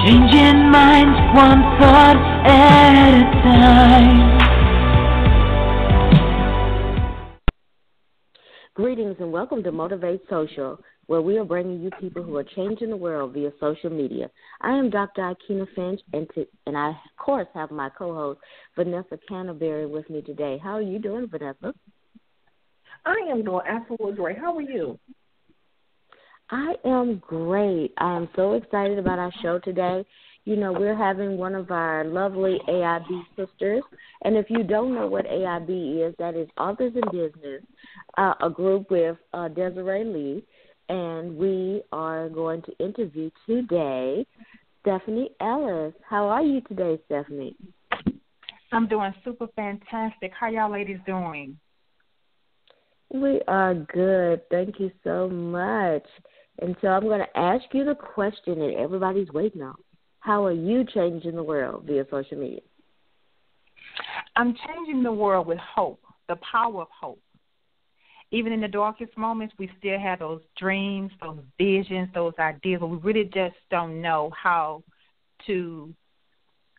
Changing minds one thought at a time. Greetings and welcome to Motivate Social, where we are bringing you people who are changing the world via social media. I am Dr. Ikena Finch, and I, of course, have my co-host, Vanessa Canterbury, with me today. How are you doing, Vanessa? I am doing absolutely great. How are you? I am great. I am so excited about our show today. You know, we're having one of our lovely AIB sisters. And if you don't know what AIB is, that is Authors in Business, a group with Desiree Lee. And we are going to interview today Stephanie Ellis. How are you today, Stephanie? I'm doing super fantastic. How y'all ladies doing? We are good. Thank you so much. And so I'm going to ask you the question that everybody's waiting on. How are you changing the world via social media? I'm changing the world with hope, the power of hope. Even in the darkest moments, we still have those dreams, those visions, those ideas, but we really just don't know how to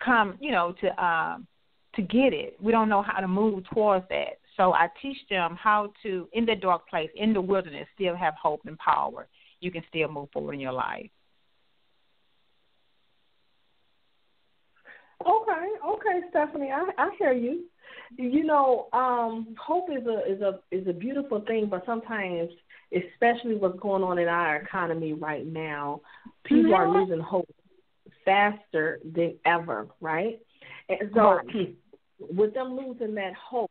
come, to get it. We don't know how to move towards that. So I teach them how to, in the dark place, in the wilderness, still have hope and power. You can still move forward in your life. Okay, Stephanie, I hear you. You know, hope is a beautiful thing, but sometimes, especially what's going on in our economy right now, people are losing hope faster than ever, right? And so, with them losing that hope,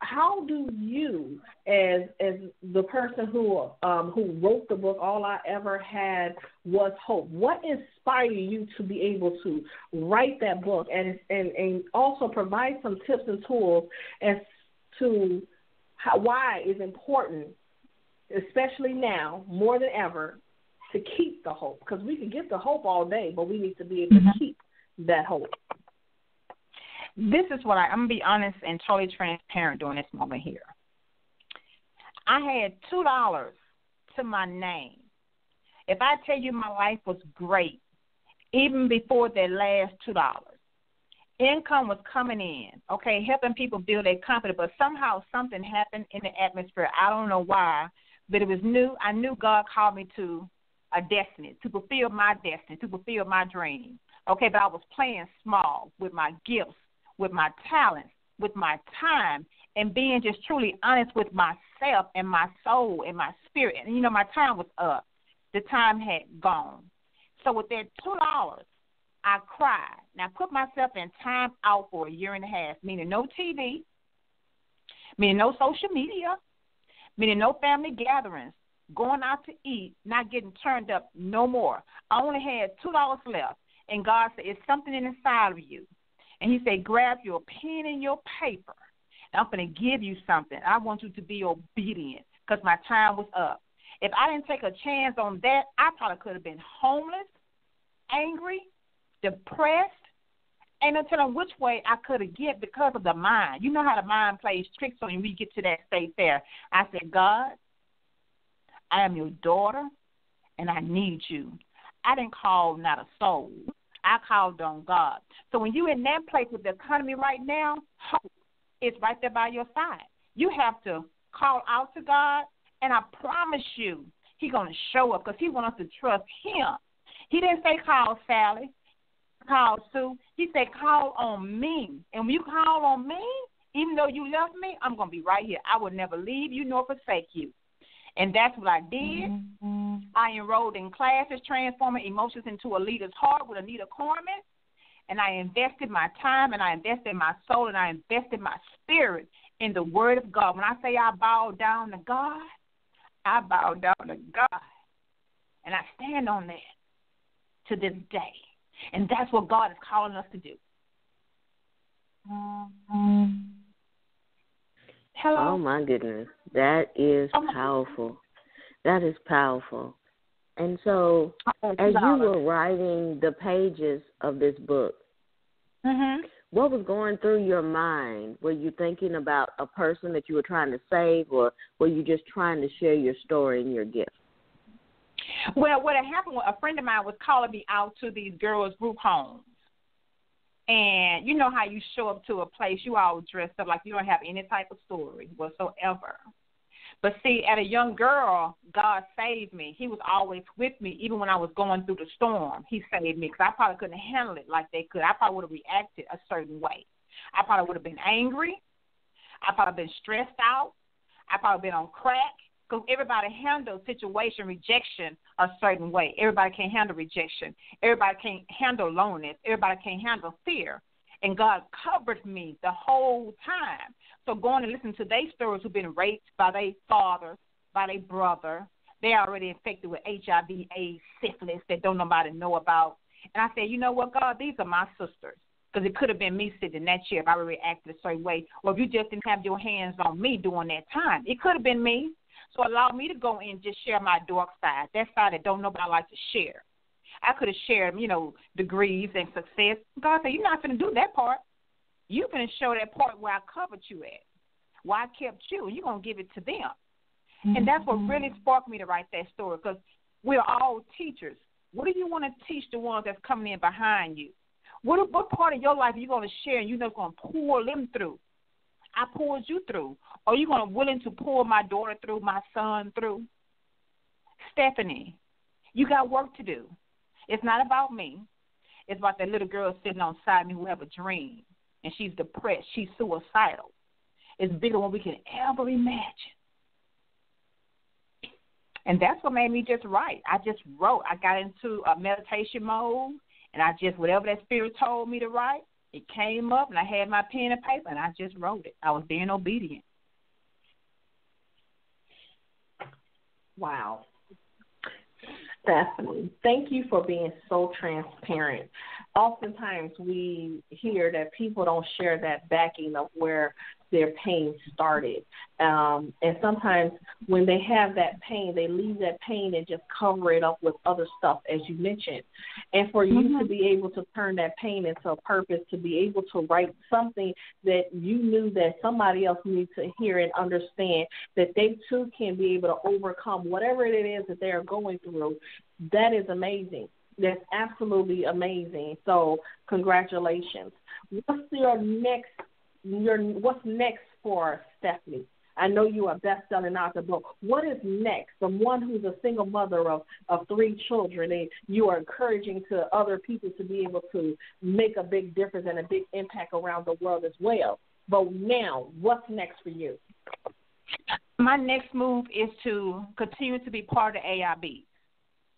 how do you, as the person who wrote the book, All I Ever Had Was Hope, what inspired you to be able to write that book and also provide some tips and tools as to why it's important, especially now, more than ever, to keep the hope? Because we can get the hope all day, but we need to be able to keep that hope. This is what I'm going to be honest and totally transparent during this moment here. I had $2 to my name. If I tell you my life was great, even before that last $2, income was coming in, okay, helping people build their company, but somehow something happened in the atmosphere. I don't know why, but it was new. I knew God called me to a destiny, to fulfill my destiny, to fulfill my dream, okay, but I was playing small with my gifts, with my talents, with my time, and being just truly honest with myself and my soul and my spirit. And, my time was up. The time had gone. So with that $2, I cried. Now, I put myself in time out for a year and a half, meaning no TV, meaning no social media, meaning no family gatherings, going out to eat, not getting turned up no more. I only had $2 left, and God said, it's something inside of you. And he said, grab your pen and your paper. And I'm going to give you something. I want you to be obedient because my time was up. If I didn't take a chance on that, I probably could have been homeless, angry, depressed. Ain't no telling which way I could have get because of the mind. You know how the mind plays tricks on you when you get to that state there. I said, God, I am your daughter, and I need you. I didn't call not a soul. I called on God. So when you're in that place with the economy right now, hope is right there by your side. You have to call out to God, and I promise you he's going to show up because he wants us to trust him. He didn't say call Sally, call Sue. He said call on me. And when you call on me, even though you left me, I'm going to be right here. I will never leave you nor forsake you. And that's what I did. Mm-hmm. I enrolled in classes, transforming emotions into a leader's heart with Anita Corman. And I invested my time, and I invested my soul, and I invested my spirit in the Word of God. When I say I bow down to God, I bow down to God. And I stand on that to this day. And that's what God is calling us to do. Hello? Oh, my goodness. That is powerful. That is powerful. And so as you were writing the pages of this book, what was going through your mind? Were you thinking about a person that you were trying to save, or were you just trying to share your story and your gift? Well, what had happened was a friend of mine was calling me out to these girls' group homes. And you know how you show up to a place, you all dressed up like you don't have any type of story whatsoever. But see, as a young girl, God saved me. He was always with me, even when I was going through the storm. He saved me because I probably couldn't handle it like they could. I probably would have reacted a certain way. I probably would have been angry. I probably been stressed out. I probably been on crack. Because everybody handles situation, rejection a certain way. Everybody can't handle rejection. Everybody can't handle loneliness. Everybody can't handle fear. And God covered me the whole time. So going and listening to their stories who've been raped by their father, by their brother, they already infected with HIV, AIDS, syphilis that don't nobody know about. And I said, you know what, God, these are my sisters. Because it could have been me sitting in that chair if I would reacted a certain way. Or if you just didn't have your hands on me during that time. It could have been me. So allow me to go in and just share my dark side, that side that don't nobody like to share. I could have shared, degrees and success. God said, you're not going to do that part. You're going to show that part where I covered you at, where I kept you, and you're going to give it to them. Mm-hmm. And that's what really sparked me to write that story, because we're all teachers. What do you want to teach the ones that's coming in behind you? What part of your life are you going to share and you're not going to pull them through? I pulled you through. Are you going to willing to pull my daughter through, my son through? Stephanie, you got work to do. It's not about me. It's about that little girl sitting on side me who have a dream, and she's depressed. She's suicidal. It's bigger than what we can ever imagine. And that's what made me just write. I just wrote. I got into a meditation mode, and I just, whatever that spirit told me to write, it came up, and I had my pen and paper, and I just wrote it. I was being obedient. Wow. Stephanie, thank you for being so transparent. Oftentimes we hear that people don't share that backing of where their pain started. And sometimes when they have that pain, they leave that pain and just cover it up with other stuff, as you mentioned. And for you to be able to turn that pain into a purpose, to be able to write something that you knew that somebody else needs to hear and understand, that they too can be able to overcome whatever it is that they are going through, that is amazing. That's absolutely amazing. So congratulations. What's next for Stephanie? I know you are best-selling author, but what is next? From one who's a single mother of 3 children, and you are encouraging to other people to be able to make a big difference and a big impact around the world as well. But now, what's next for you? My next move is to continue to be part of AIB,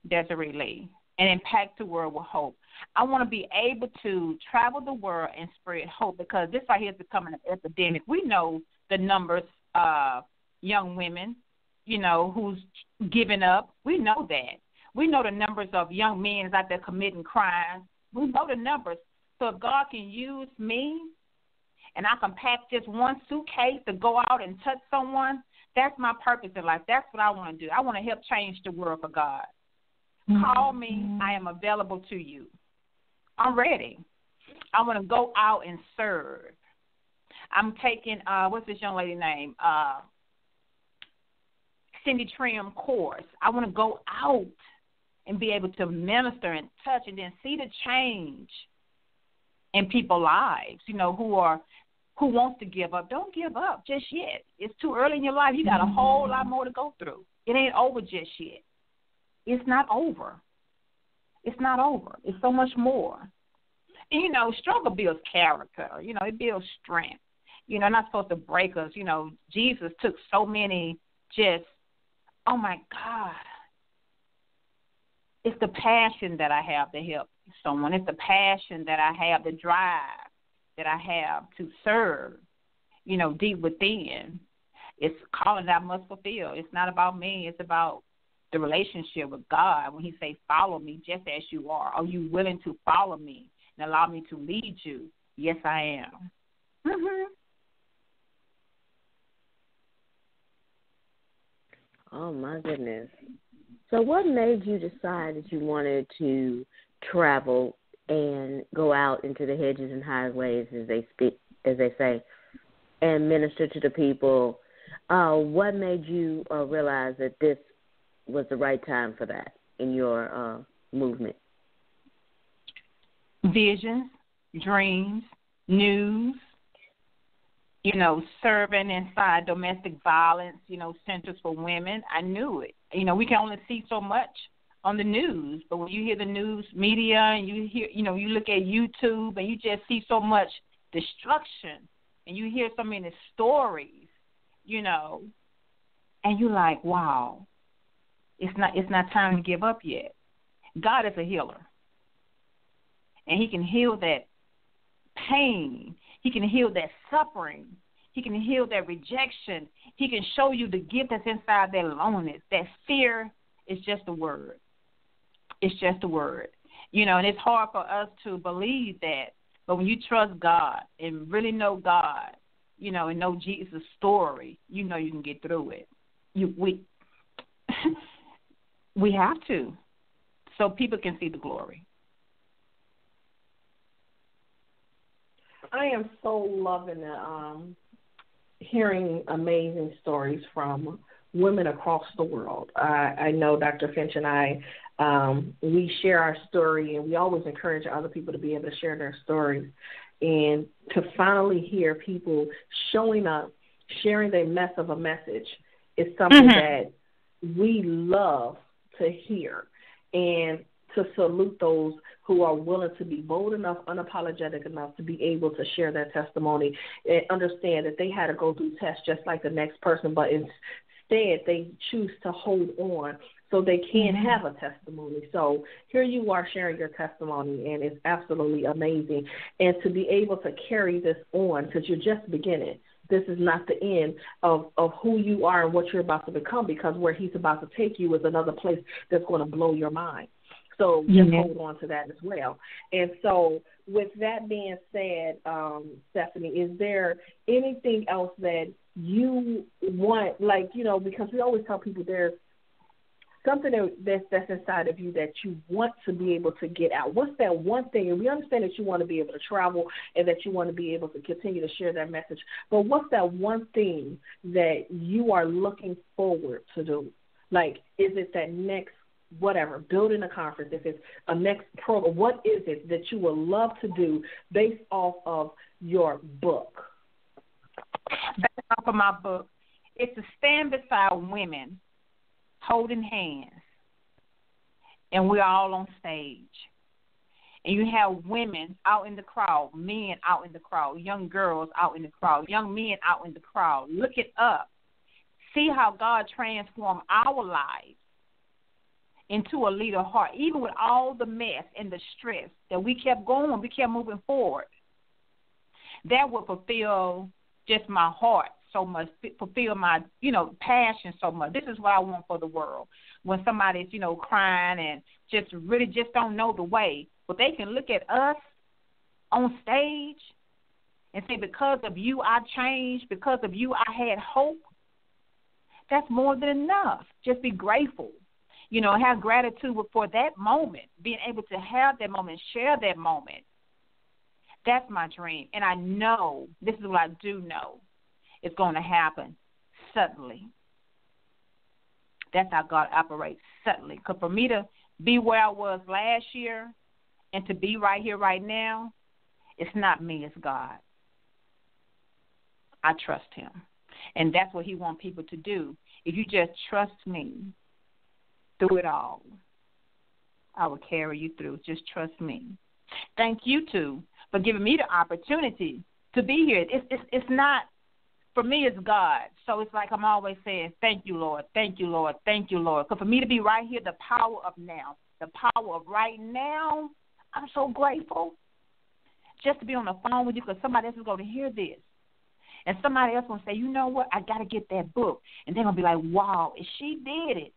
Desiree Lee, and impact the world with hope. I want to be able to travel the world and spread hope, because this right here is becoming an epidemic. We know the numbers of young women, who's giving up. We know that. We know the numbers of young men out there committing crimes. We know the numbers. So if God can use me and I can pack just one suitcase to go out and touch someone, that's my purpose in life. That's what I want to do. I want to help change the world for God. Call me. I am available to you. I'm ready. I want to go out and serve. I'm taking, what's this young lady's name? Cindy Trim course. I want to go out and be able to minister and touch and then see the change in people's lives, who wants to give up. Don't give up just yet. It's too early in your life. You got a whole lot more to go through. It ain't over just yet. It's not over. It's not over. It's so much more. And, struggle builds character. It builds strength. Not supposed to break us. Jesus took so many oh, my God. It's the passion that I have to help someone. It's the passion that I have, the drive that I have to serve, deep within. It's calling that I must fulfill. It's not about me. It's about the relationship with God. When he say, follow me just as you are you willing to follow me and allow me to lead you? Yes, I am. Oh, my goodness. So what made you decide that you wanted to travel and go out into the hedges and highways, as they say, and minister to the people? What made you realize that this was the right time for that? in your movement? Visions, dreams, news, serving inside domestic violence, centers for women. I knew it. We can only see so much on the news, but when you hear the news media and you hear, you look at YouTube and you just see so much destruction and you hear so many stories, and you're like, wow, it's not time to give up yet. God is a healer, and He can heal that pain. He can heal that suffering. He can heal that rejection. He can show you the gift that's inside that loneliness. That fear is just a word. It's just a word. And it's hard for us to believe that. But when you trust God and really know God, and know Jesus' story, you can get through it. We have to, so people can see the glory. I am so loving hearing amazing stories from women across the world. I know Dr. Finch and I, we share our story, and we always encourage other people to be able to share their stories. And to finally hear people showing up, sharing their mess of a message is something that we love to hear. And to salute those who are willing to be bold enough, unapologetic enough to be able to share their testimony and understand that they had to go through tests just like the next person, but instead they choose to hold on so they can have a testimony. So here you are sharing your testimony, and it's absolutely amazing. And to be able to carry this on, because you're just beginning. This is not the end of who you are and what you're about to become, because where He's about to take you is another place that's going to blow your mind. So just hold on to that as well. And so with that being said, Stephanie, is there anything else that you want, because we always tell people there's something that's inside of you that you want to be able to get out. What's that one thing? And we understand that you want to be able to travel and that you want to be able to continue to share that message. But what's that one thing that you are looking forward to do? Like, is it that next whatever, building a conference, if it's a next program, what is it that you would love to do based off of your book? Based off of my book, it's to stand beside women holding hands, and we're all on stage. And you have women out in the crowd, men out in the crowd, young girls out in the crowd, young men out in the crowd, looking up. See how God transformed our lives into a leader heart, even with all the mess and the stress that we kept going, we kept moving forward. That would fulfill just my heart so much, fulfill my, passion so much. This is what I want for the world. When somebody's, crying and just really just don't know the way, but they can look at us on stage and say, because of you, I changed. Because of you, I had hope. That's more than enough. Just be grateful. Have gratitude for that moment, being able to have that moment, share that moment. That's my dream. And I know, this is what I do know, it's going to happen suddenly. That's how God operates, suddenly. Because for me to be where I was last year and to be right here, right now, it's not me, it's God. I trust Him. And that's what He wants people to do. If you just trust me through it all, I will carry you through. Just trust me. Thank you, too, for giving me the opportunity to be here. It's not, for me, it's God. So it's like I'm always saying, thank you, Lord, thank you, Lord, thank you, Lord. Because for me to be right here, the power of now, the power of right now, I'm so grateful just to be on the phone with you, because somebody else is going to hear this. And somebody else going to say, you know what, I got to get that book. And they're going to be like, wow, if she did it,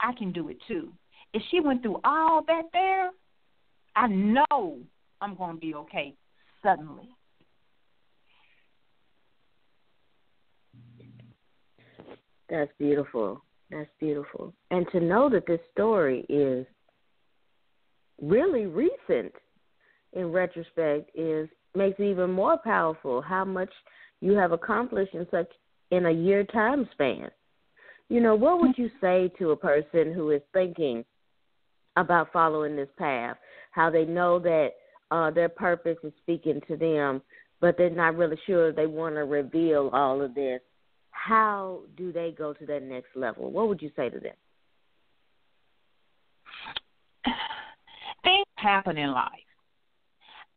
I can do it too. If she went through all that there, I know I'm going to be okay suddenly. That's beautiful. That's beautiful. And to know that this story is really recent in retrospect makes it even more powerful how much you have accomplished in a year time span. What would you say to a person who is thinking, about following this path, how they know that their purpose is speaking to them, but they're not really sure they want to reveal all of this. How do they go to that next level? What would you say to them? Things happen in life.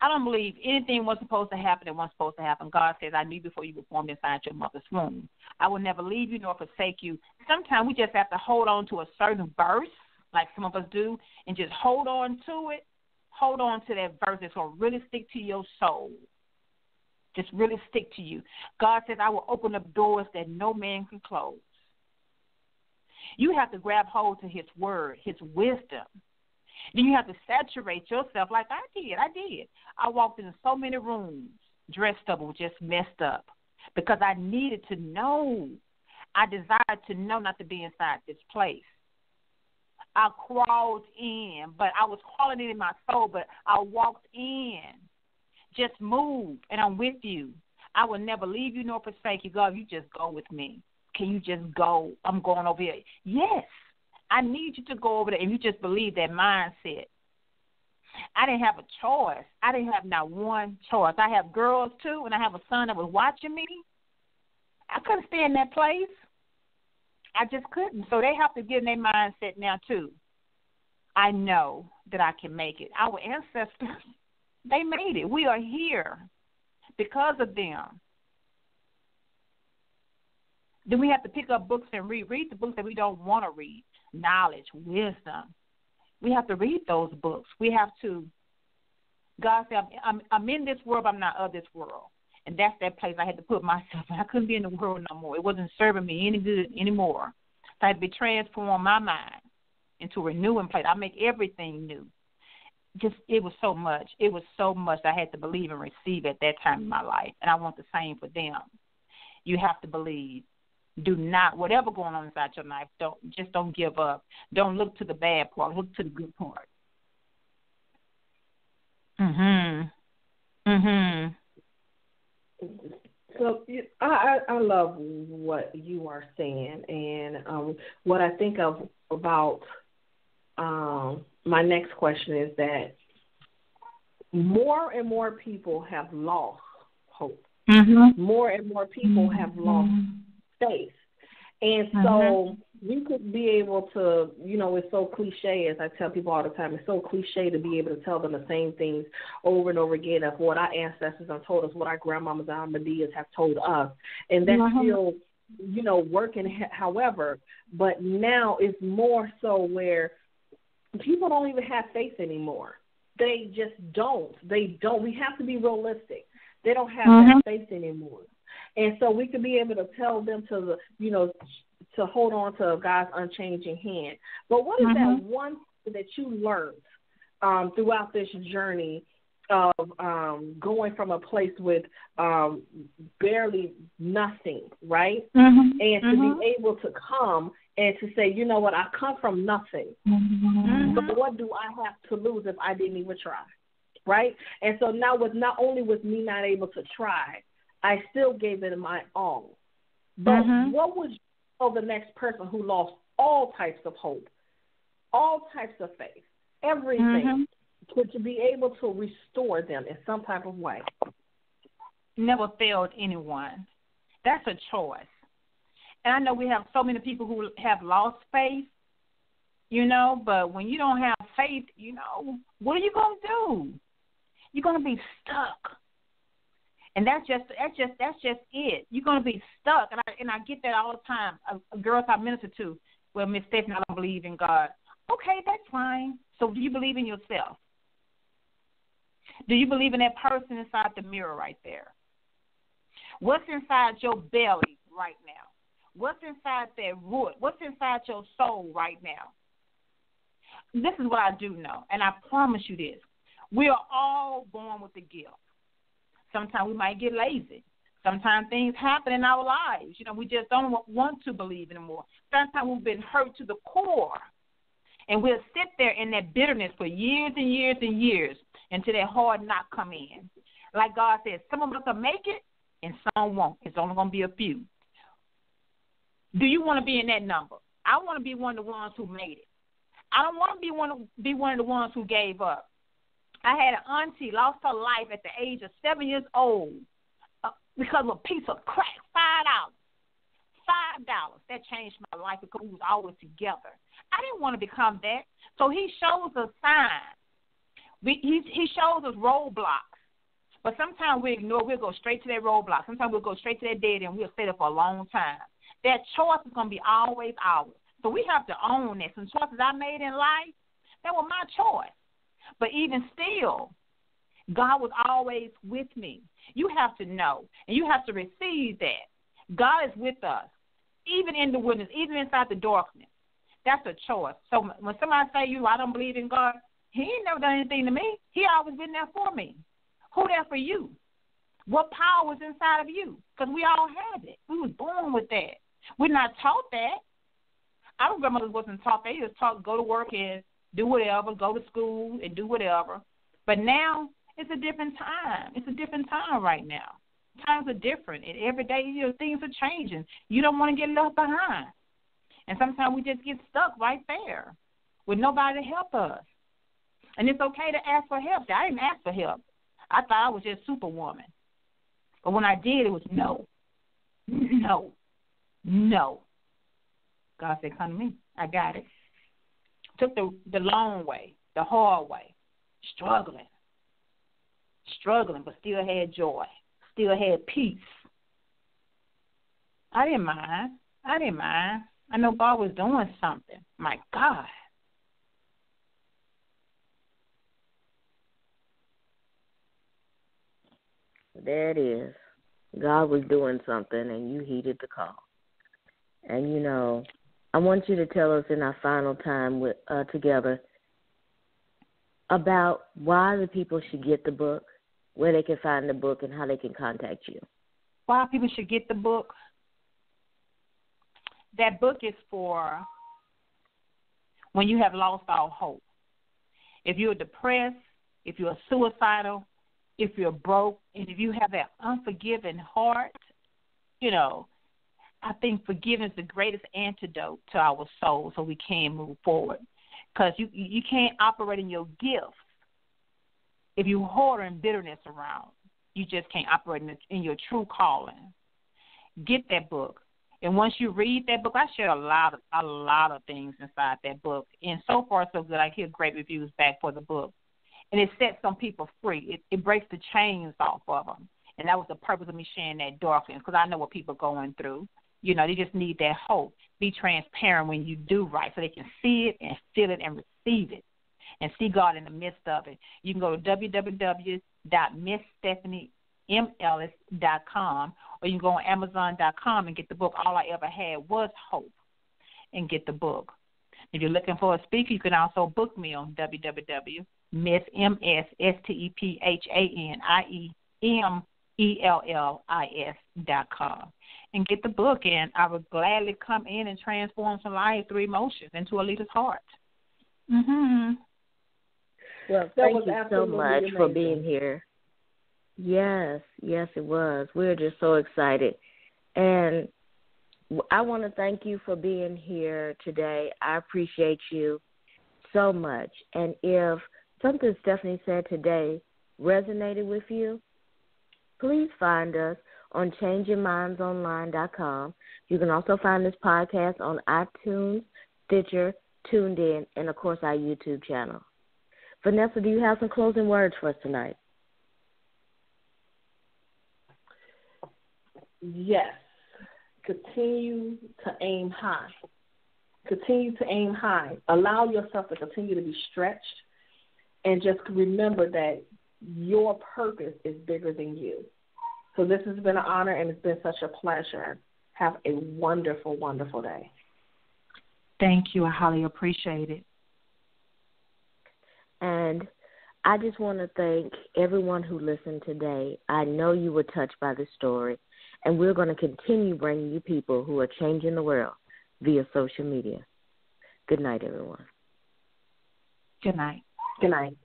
I don't believe anything was supposed to happen that wasn't supposed to happen. God says, I knew before you were formed inside your mother's womb. I will never leave you nor forsake you. Sometimes we just have to hold on to a certain verse, like some of us do, and just hold on to it. Hold on to that verse that's going to really stick to your soul. Just really stick to you. God says, I will open up doors that no man can close. You have to grab hold to his word, his wisdom. Then you have to saturate yourself like I did. I walked into so many rooms dressed up or just messed up because I needed to know. I desired to know not to be inside this place. I crawled in, but I was crawling in my soul, but I walked in. Just move, and I'm with you. I will never leave you nor forsake you. God, you just go with me. Can you just go? I'm going over here. Yes, I need you to go over there, and you just believe that mindset. I didn't have a choice. I didn't have not one choice. I have girls, too, and I have a son that was watching me. I couldn't stay in that place. I just couldn't. So they have to get in their mindset now, too. I know that I can make it. Our ancestors, they made it. We are here because of them. Then we have to pick up books and read. Read the books that we don't want to read. Knowledge, wisdom. We have to read those books. We have to. God said, I'm in this world, but I'm not of this world. And that's that place I had to put myself in. I couldn't be in the world no more. It wasn't serving me any good anymore. So I had to be transformed my mind into a renewing place. I make everything new. Just it was so much. It was so much I had to believe and receive at that time in my life. And I want the same for them. You have to believe. Do not, whatever going on inside your life, don't give up. Don't look to the bad part. Look to the good part. So I love what you are saying, and what I think of about my next question is that more and more people have lost hope. More and more people have lost faith. And so we could be able to, it's so cliche, as I tell people all the time, it's so cliche to be able to tell them the same things over and over again of what our ancestors have told us, what our grandmamas and our Medias have told us. And that's still, working, however, but now it's more so where people don't even have faith anymore. They just don't. They don't. We have to be realistic. They don't have that faith anymore. And so we could be able to tell them to, to hold on to God's unchanging hand. But what is that one thing that you learned throughout this journey of going from a place with barely nothing, right? And to be able to come and to say, you know what, I come from nothing. But what do I have to lose if I didn't even try, right? And so now not only was me not able to try, I still gave it my all. But what would you tell the next person who lost all types of hope, all types of faith, everything, to be able to restore them in some type of way? Never failed anyone. That's a choice. And I know we have so many people who have lost faith, but when you don't have faith, what are you going to do? You're going to be stuck. And that's just it. You're going to be stuck. And I get that all the time. Girls I minister to, well, Miss Stephanie, I don't believe in God. Okay, that's fine. So do you believe in yourself? Do you believe in that person inside the mirror right there? What's inside your belly right now? What's inside that root? What's inside your soul right now? This is what I do know, and I promise you this. We are all born with a gift. Sometimes we might get lazy. Sometimes things happen in our lives. We just don't want to believe anymore. Sometimes we've been hurt to the core. And we'll sit there in that bitterness for years and years and years until that hard knock come in. Like God says, some of us will make it and some won't. It's only going to be a few. Do you want to be in that number? I want to be one of the ones who made it. I don't want to be one of the ones who gave up. I had an auntie lost her life at the age of 7 years old because of a piece of crack, $5. That changed my life because we was always together. I didn't want to become that. So he shows us signs. He shows us roadblocks. But sometimes we ignore. We'll go straight to that roadblock. Sometimes we'll go straight to that dead end. We'll stay there for a long time. That choice is going to be always ours. So we have to own that. Some choices I made in life, that were my choice. But even still, God was always with me. You have to know, and you have to receive that. God is with us, even in the wilderness, even inside the darkness. That's a choice. So when somebody say I don't believe in God, he ain't never done anything to me. He always been there for me. Who there for you? What power was inside of you? Because we all have it. We was born with that. We're not taught that. Our grandmothers wasn't taught that. They was taught go to work and do whatever, go to school and do whatever. But now it's a different time. It's a different time right now. Times are different. And every day, things are changing. You don't want to get left behind. And sometimes we just get stuck right there with nobody to help us. And it's okay to ask for help. I didn't ask for help. I thought I was just Superwoman. But when I did, it was no. No. No. God said, come to me. I got it. Took the long way, the hard way, struggling, but still had joy, still had peace. I didn't mind. I know God was doing something. My God. There it is. God was doing something, and you heeded the call. And, I want you to tell us in our final time together about why the people should get the book, where they can find the book, and how they can contact you. Why people should get the book? That book is for when you have lost all hope. If you're depressed, if you're suicidal, if you're broke, and if you have that unforgiving heart, I think forgiveness is the greatest antidote to our soul so we can move forward. Because you can't operate in your gifts if you're hoarding bitterness around. You just can't operate in your true calling. Get that book. And once you read that book, I share a lot of things inside that book. And so far, so good. I hear great reviews back for the book. And it sets some people free. It breaks the chains off of them. And that was the purpose of me sharing that darkness, because I know what people are going through. They just need that hope. Be transparent when you do right so they can see it and feel it and receive it and see God in the midst of it. You can go to www.MissStephanieMEllis.com, or you can go on Amazon.com and get the book All I Ever Had Was Hope and get the book. If you're looking for a speaker, you can also book me on www.MissStephanieMellis.com and get the book, and I would gladly come in and transform some lives through emotions into a leader's heart. Mm-hmm. Well, thank you so much for being here. Yes, it was. We're just so excited. And I want to thank you for being here today. I appreciate you so much. And if something Stephanie said today resonated with you, please find us on changingmindsonline.com. You can also find this podcast on iTunes, Stitcher, Tuned In, and, of course, our YouTube channel. Vanessa, do you have some closing words for us tonight? Yes. Continue to aim high. Continue to aim high. Allow yourself to continue to be stretched, and just remember that your purpose is bigger than you. So this has been an honor, and it's been such a pleasure. Have a wonderful, wonderful day. Thank you. I highly appreciate it. And I just want to thank everyone who listened today. I know you were touched by this story, and we're going to continue bringing you people who are changing the world via social media. Good night, everyone. Good night. Good night.